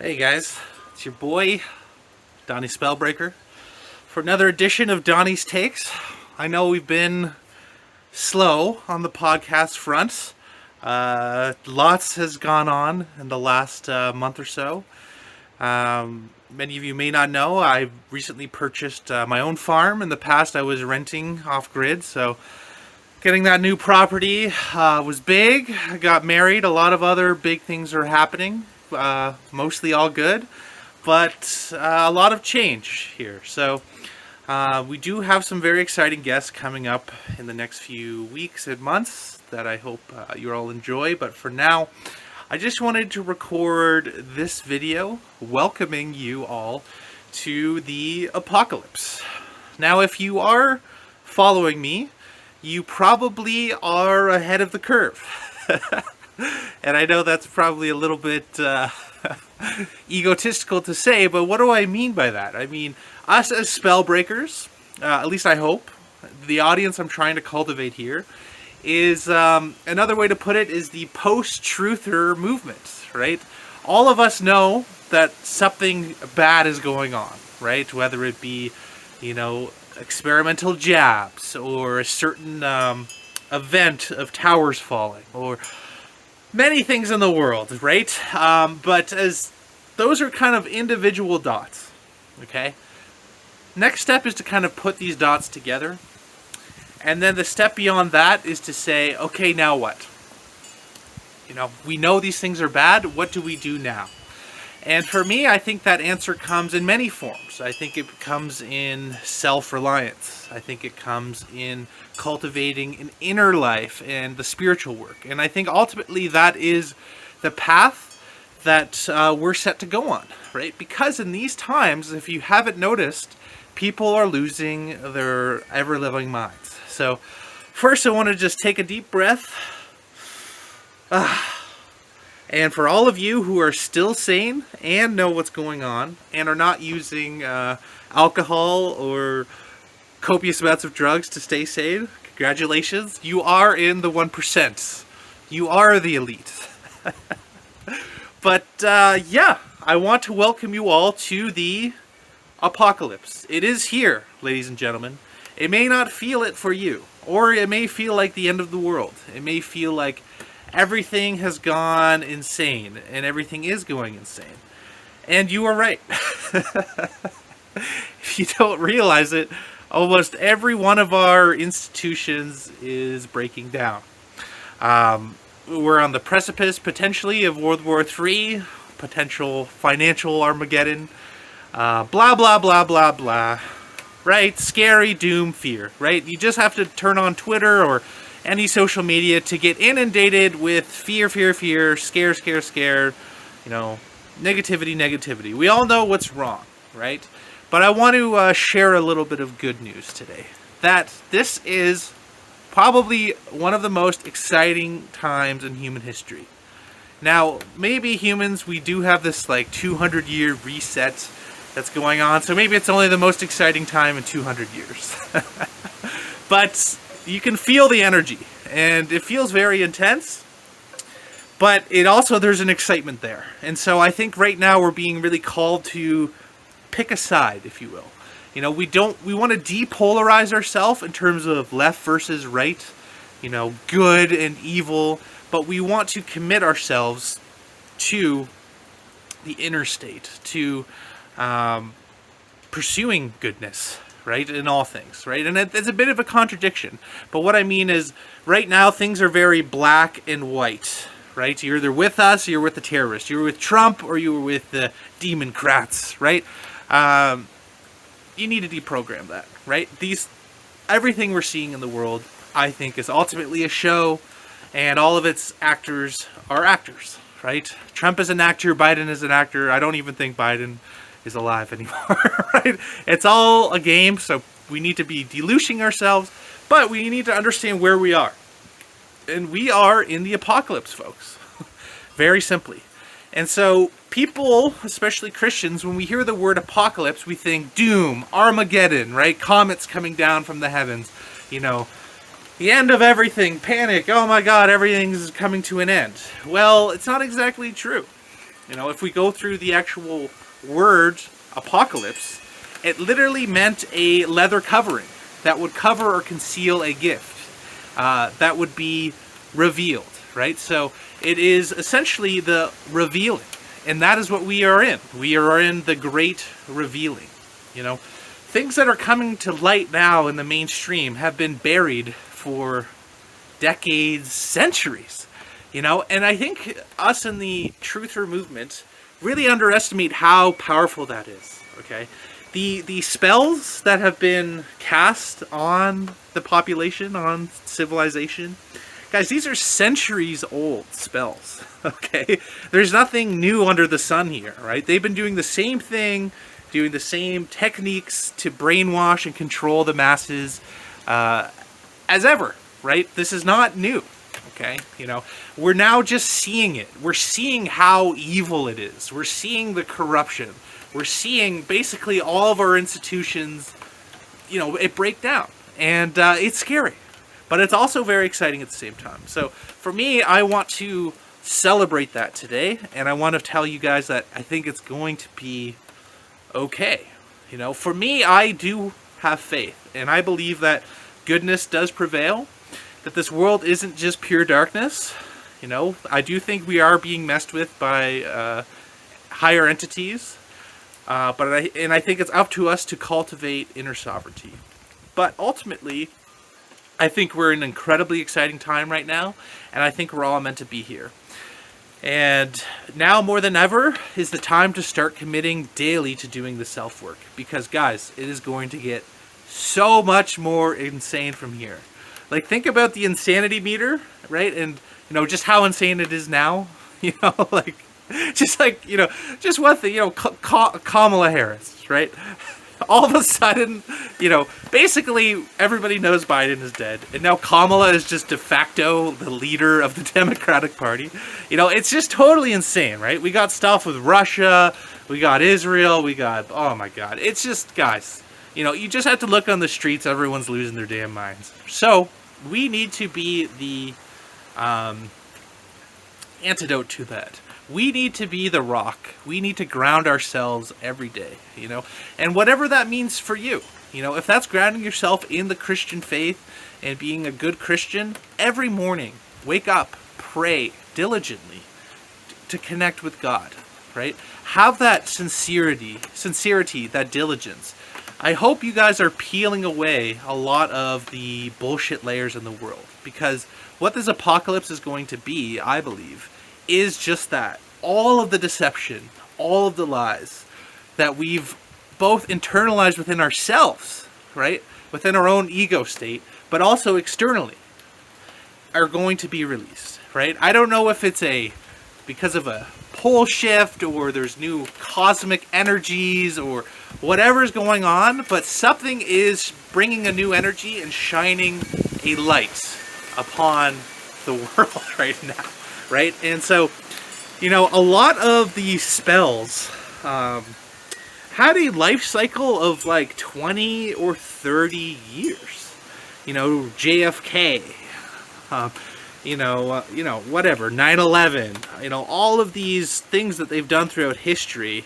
Hey guys, it's your boy, Donny Spellbreaker, for another edition of Donny's Takes. I know we've been slow on the podcast front. Lots has gone on in the last month or so. Many of you may not know, I recently purchased my own farm. In the past, I was renting off-grid, so getting that new property was big. I got married. A lot of other big things are happening. Mostly all good, but a lot of change here. So we do have some very exciting guests coming up in the next few weeks and months that I hope you all enjoy. But for now, I just wanted to record this video welcoming you all to the apocalypse. Now, if you are following me, you probably are ahead of the curve. And I know that's probably a little bit egotistical to say, but what do I mean by that? I mean, us as spellbreakers, at least I hope, the audience I'm trying to cultivate here is, another way to put it is the post-truther movement, right? All of us know that something bad is going on, right? Whether it be, experimental jabs or a certain event of towers falling or many things in the world, right? But as those are kind of individual dots, okay? Next step is to kind of put these dots together. And then the step beyond that is to say, okay, now what? We know these things are bad. What do we do now? And for me, I think that answer comes in many forms. I think it comes in self-reliance. I think it comes in cultivating an inner life and the spiritual work. And I think ultimately that is the path that we're set to go on, right? Because in these times, if you haven't noticed, people are losing their ever-living minds. So first, I want to just take a deep breath. And for all of you who are still sane and know what's going on and are not using alcohol or copious amounts of drugs to stay sane, congratulations. You are in the 1%. You are the elite. But yeah, I want to welcome you all to the apocalypse. It is here, ladies and gentlemen. It may not feel it for you, or it may feel like the end of the world. It may feel like everything has gone insane, and everything is going insane. And you are right. If you don't realize it, almost every one of our institutions is breaking down. We're on the precipice, potentially, of World War III, potential financial Armageddon, blah, blah, blah, blah, blah. Right? Scary, doom, fear, right? You just have to turn on Twitter or any social media to get inundated with fear, fear, fear, scare, scare, scare, negativity. We all know what's wrong, right? But I want to share a little bit of good news today. That this is probably one of the most exciting times in human history. Now, maybe humans, we do have this 200-year reset that's going on, so maybe it's only the most exciting time in 200 years. But you can feel the energy, and it feels very intense, but there's an excitement there. And so I think right now we're being really called to pick a side, if you will. We want to depolarize ourselves in terms of left versus right, good and evil, but we want to commit ourselves to the inner state, to pursuing goodness, right, in all things, right? And it's a bit of a contradiction, but what I mean is right now things are very black and white, right? You're either with us or you're with the terrorists. You're with Trump or you're with the Democrats, right? You need to deprogram that, right? Everything we're seeing in the world, I think, is ultimately a show, and all of its actors are actors, right? Trump is an actor, Biden is an actor. I don't even think Biden is alive anymore, right? It's all a game, so we need to be delusional ourselves, but we need to understand where we are. And we are in the apocalypse, folks. Very simply. And so people, especially Christians, when we hear the word apocalypse, we think doom, Armageddon, right? Comets coming down from the heavens, the end of everything, panic, oh my God, everything's coming to an end. Well, it's not exactly true. You know, if we go through the actual word apocalypse, it literally meant a leather covering that would cover or conceal a gift that would be revealed, right? So it is essentially the revealing, and that is what we are in. We are in the great revealing. You know, things that are coming to light now in the mainstream have been buried for decades, centuries. You know, and I think us in the truther movement really underestimate how powerful that is. Okay, the spells that have been cast on the population, on civilization, guys, these are centuries old spells. Okay, there's nothing new under the sun here, right? They've been doing the same thing, doing the same techniques to brainwash and control the masses as ever, right? This is not new. Okay, you know, we're now just seeing it. We're seeing how evil it is. We're seeing the corruption. We're seeing basically all of our institutions, you know, it break down. And it's scary. But it's also very exciting at the same time. So for me, I want to celebrate that today. And I want to tell you guys that I think it's going to be okay. You know, for me, I do have faith. And I believe that goodness does prevail. That this world isn't just pure darkness. You know, I do think we are being messed with by higher entities, but I think it's up to us to cultivate inner sovereignty. But ultimately, I think we're in an incredibly exciting time right now, and I think we're all meant to be here. And now more than ever is the time to start committing daily to doing the self-work, because guys, it is going to get so much more insane from here. Like, think about the insanity meter, right? And, you know, just how insane it is now. You know, like, you know, just one thing, you know, Kamala Harris, right? All of a sudden, you know, basically everybody knows Biden is dead. And now Kamala is just de facto the leader of the Democratic Party. You know, it's just totally insane, right? We got stuff with Russia. We got Israel. We got, oh my God. It's just, guys, you know, you just have to look on the streets. Everyone's losing their damn minds. So we need to be the antidote to that. We need to be the rock. We need to ground ourselves every day, you know, and whatever that means for you. You know, if that's grounding yourself in the Christian faith and being a good Christian, every morning, wake up, pray diligently to connect with God, right? Have that sincerity, that diligence. I hope you guys are peeling away a lot of the bullshit layers in the world, because what this apocalypse is going to be, I believe, is just that. All of the deception, all of the lies that we've both internalized within ourselves, right? Within our own ego state, but also externally, are going to be released, right? I don't know if it's because of a pole shift, or there's new cosmic energies, or whatever's going on, but something is bringing a new energy and shining a light upon the world right now, right? And so, you know, a lot of these spells had a life cycle of like 20 or 30 years. You know, JFK, whatever, 9/11, you know, all of these things that they've done throughout history.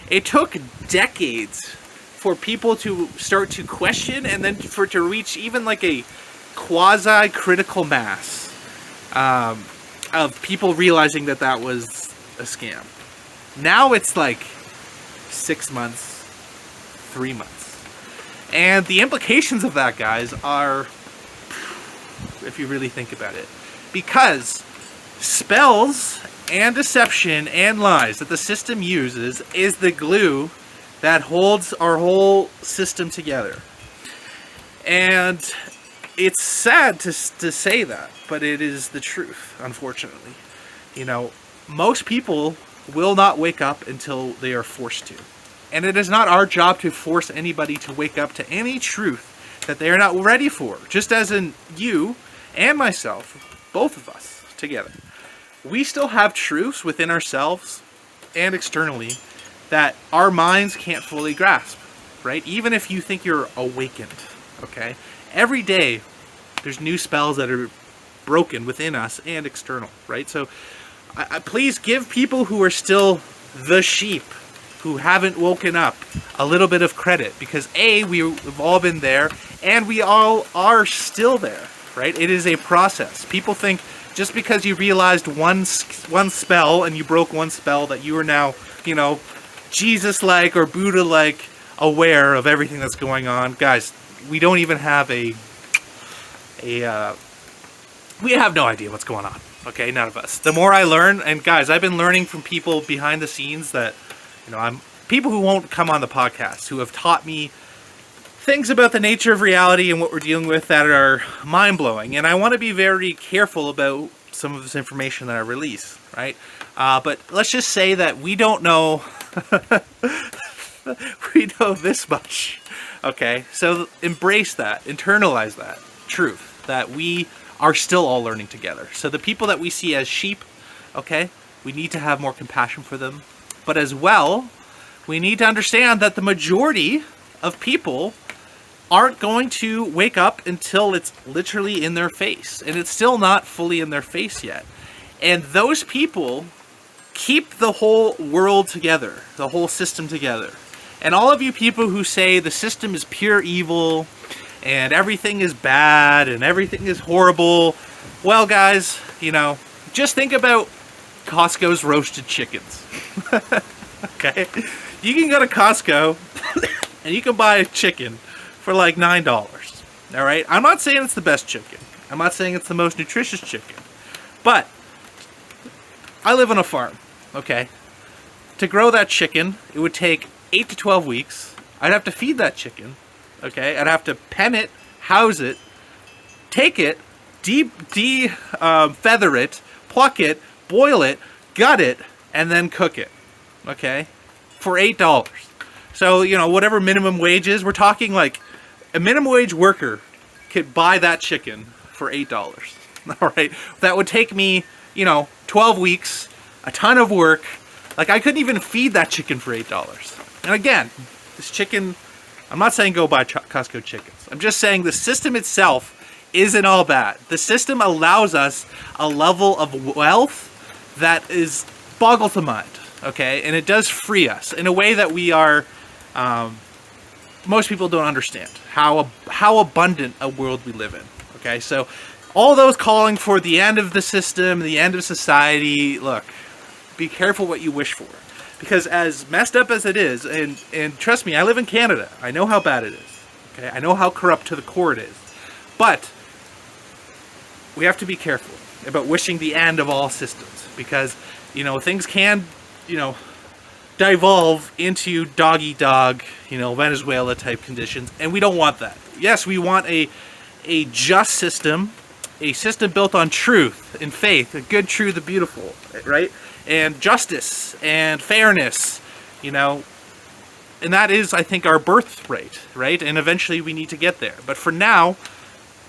It took decades for people to start to question, and then for it to reach even like a quasi-critical mass of people realizing that that was a scam. Now it's like 6 months, 3 months. And the implications of that, guys, are, if you really think about it, because spells and deception and lies that the system uses is the glue that holds our whole system together. And it's sad to say that, but it is the truth, unfortunately. You know, most people will not wake up until they are forced to. And it is not our job to force anybody to wake up to any truth that they are not ready for. Just as in you and myself, both of us together. We still have truths within ourselves and externally that our minds can't fully grasp, right? Even if you think you're awakened, okay? Every day, there's new spells that are broken within us and external, right? So Please give people who are still the sheep, who haven't woken up, a little bit of credit, because we've all been there, and we all are still there, right? It is a process. People think just because you realized one spell and you broke one spell that you are now, Jesus-like or Buddha-like aware of everything that's going on. Guys, we don't even have we have no idea what's going on. Okay, none of us. The more I learn, and guys, I've been learning from people behind the scenes that, people who won't come on the podcast, who have taught me things about the nature of reality and what we're dealing with that are mind-blowing. And I want to be very careful about some of this information that I release, right? But let's just say that we don't know, we know this much, okay? So embrace that, internalize that truth, that we are still all learning together. So the people that we see as sheep, okay, we need to have more compassion for them. But as well, we need to understand that the majority of people aren't going to wake up until it's literally in their face. And it's still not fully in their face yet. And those people keep the whole world together, the whole system together. And all of you people who say the system is pure evil and everything is bad and everything is horrible, well, guys, just think about Costco's roasted chickens. Okay? You can go to Costco and you can buy a chicken for like $9. All right? I'm not saying it's the best chicken. I'm not saying it's the most nutritious chicken. But I live on a farm, okay? To grow that chicken, it would take 8 to 12 weeks. I'd have to feed that chicken, okay? I'd have to pen it, house it, take it, feather it, pluck it, boil it, gut it, and then cook it, okay? For $8. So, whatever minimum wage is, we're talking like a minimum wage worker could buy that chicken for $8. All right? That would take me, 12 weeks, a ton of work. Like, I couldn't even feed that chicken for $8. And again, this chicken, I'm not saying go buy Costco chickens. I'm just saying the system itself isn't all bad. The system allows us a level of wealth that is boggles the mind, okay? And it does free us in a way that we are, most people don't understand how abundant a world we live in, okay? So all those calling for the end of the system, the end of society, look, be careful what you wish for. Because as messed up as it is, and trust me, I live in Canada. I know how bad it is. Okay, I know how corrupt to the core it is. But we have to be careful about wishing the end of all systems. Because, things can, devolve into dog-eat-dog, Venezuela-type conditions. And we don't want that. Yes, we want a just system, a system built on truth and faith, a good, true, the beautiful, right? And justice and fairness, and that is, I think, our birthright, right? And eventually we need to get there. But for now,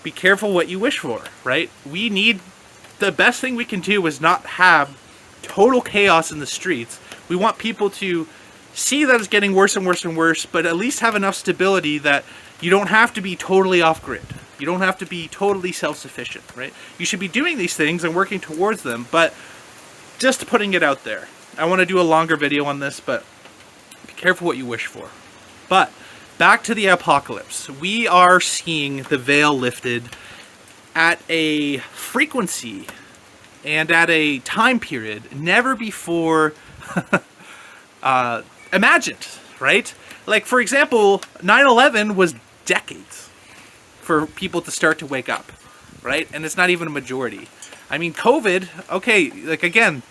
be careful what you wish for, right? The best thing we can do is not have total chaos in the streets. We want people to see that it's getting worse and worse and worse, but at least have enough stability that you don't have to be totally off-grid. You don't have to be totally self-sufficient, right? You should be doing these things and working towards them, but just putting it out there. I want to do a longer video on this, but be careful what you wish for. But back to the apocalypse. We are seeing the veil lifted at a frequency and at a time period never before imagined, right? Like, for example, 9/11 was decades for people to start to wake up, right? And it's not even a majority. I mean, COVID, okay, like, again,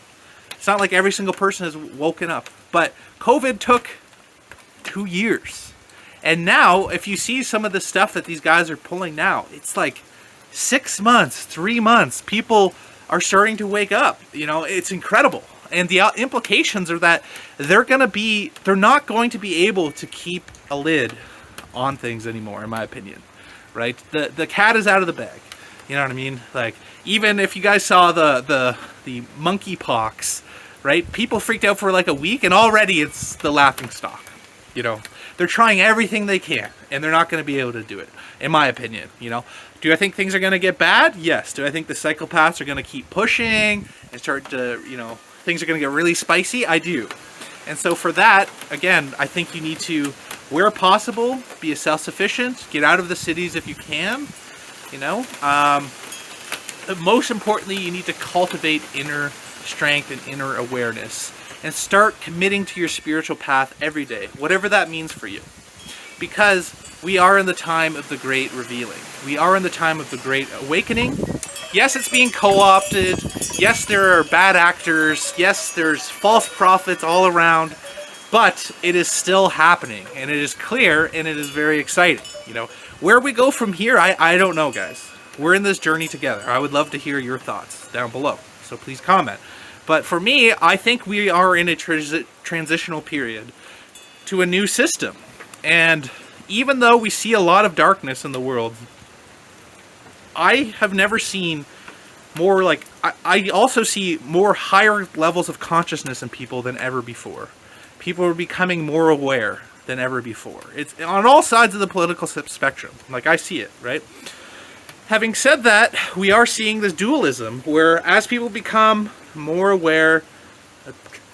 it's not like every single person has woken up, but COVID took 2 years. And now, if you see some of the stuff that these guys are pulling now, it's like 6 months, 3 months, people are starting to wake up. It's incredible. And the implications are that they're not going to be able to keep a lid on things anymore, in my opinion, right? The cat is out of the bag. You know what I mean? Like, even if you guys saw the monkeypox, right? People freaked out for like a week, and already it's the laughing stock. they're trying everything they can, and they're not going to be able to do it, in my opinion. You know, do I think things are going to get bad? Yes. Do I think the psychopaths are going to keep pushing and start to, you know, things are going to get really spicy? I do. And so for that, again, I think you need to, where possible, be self-sufficient, get out of the cities if you can, you know. Most importantly, you need to cultivate inner strength and inner awareness and start committing to your spiritual path every day, whatever that means for you. Because we are in the time of the great revealing. We are in the time of the great awakening. Yes, it's being co-opted. Yes, there are bad actors. Yes, there's false prophets all around. But it is still happening, and it is clear, and it is very exciting. You know, where we go from here, I don't know, guys. We're in this journey together. I would love to hear your thoughts down below, so please comment. But for me, I think we are in a transitional period to a new system. And even though we see a lot of darkness in the world, I have never seen more, like, I also see more higher levels of consciousness in people than ever before. People are becoming more aware than ever before. It's on all sides of the political spectrum. Like, I see it, right? Having said that, we are seeing this dualism where as people become more aware,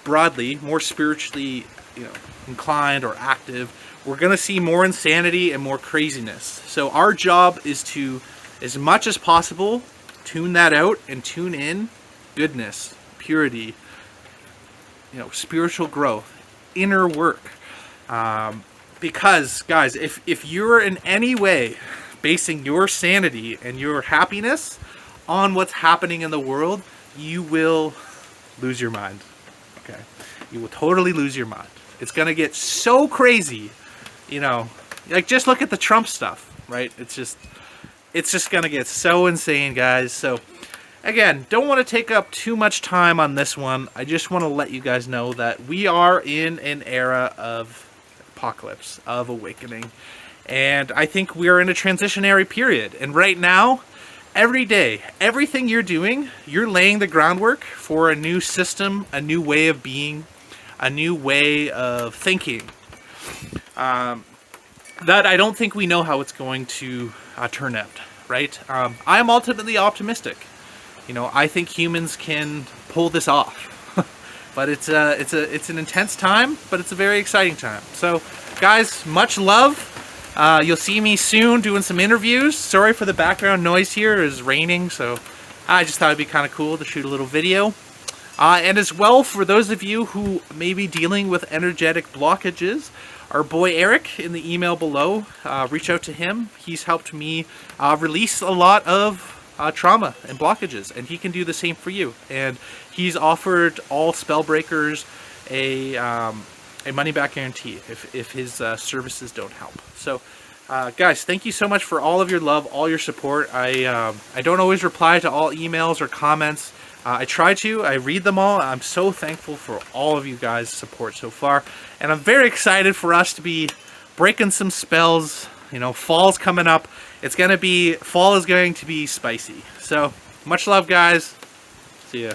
broadly, more spiritually, you know, inclined or active, we're going to see more insanity and more craziness. So our job is to, as much as possible, tune that out and tune in goodness, purity, you know, spiritual growth, inner work. Because, guys, if you're in any way basing your sanity and your happiness on what's happening in the world, you will lose your mind. Okay? You will totally lose your mind. It's going to get so crazy, you know, like just look at the Trump stuff, right? It's just going to get so insane, guys. So again, don't want to take up too much time on this one. I just want to let you guys know that we are in an era of apocalypse, of awakening. And I think we're in a transitionary period. And right now, every day, everything you're doing, you're laying the groundwork for a new system, a new way of being, a new way of thinking. That I don't think we know how it's going to turn out, right? I'm ultimately optimistic. You know, I think humans can pull this off. But it's an intense time, but it's a very exciting time. So, guys, much love. You'll see me soon doing some interviews. Sorry for the background noise here. It's raining, so I just thought it'd be kind of cool to shoot a little video. And as well, for those of you who may be dealing with energetic blockages, our boy Eric in the email below, reach out to him. He's helped me release a lot of trauma and blockages, and he can do the same for you. And he's offered all spell breakers a money-back guarantee if his services don't help. So, guys, thank you so much for all of your love, all your support. I don't always reply to all emails or comments. I try to. I read them all. I'm so thankful for all of you guys' support so far, and I'm very excited for us to be breaking some spells. You know, fall's coming up. Fall is going to be spicy. So, much love, guys. See ya.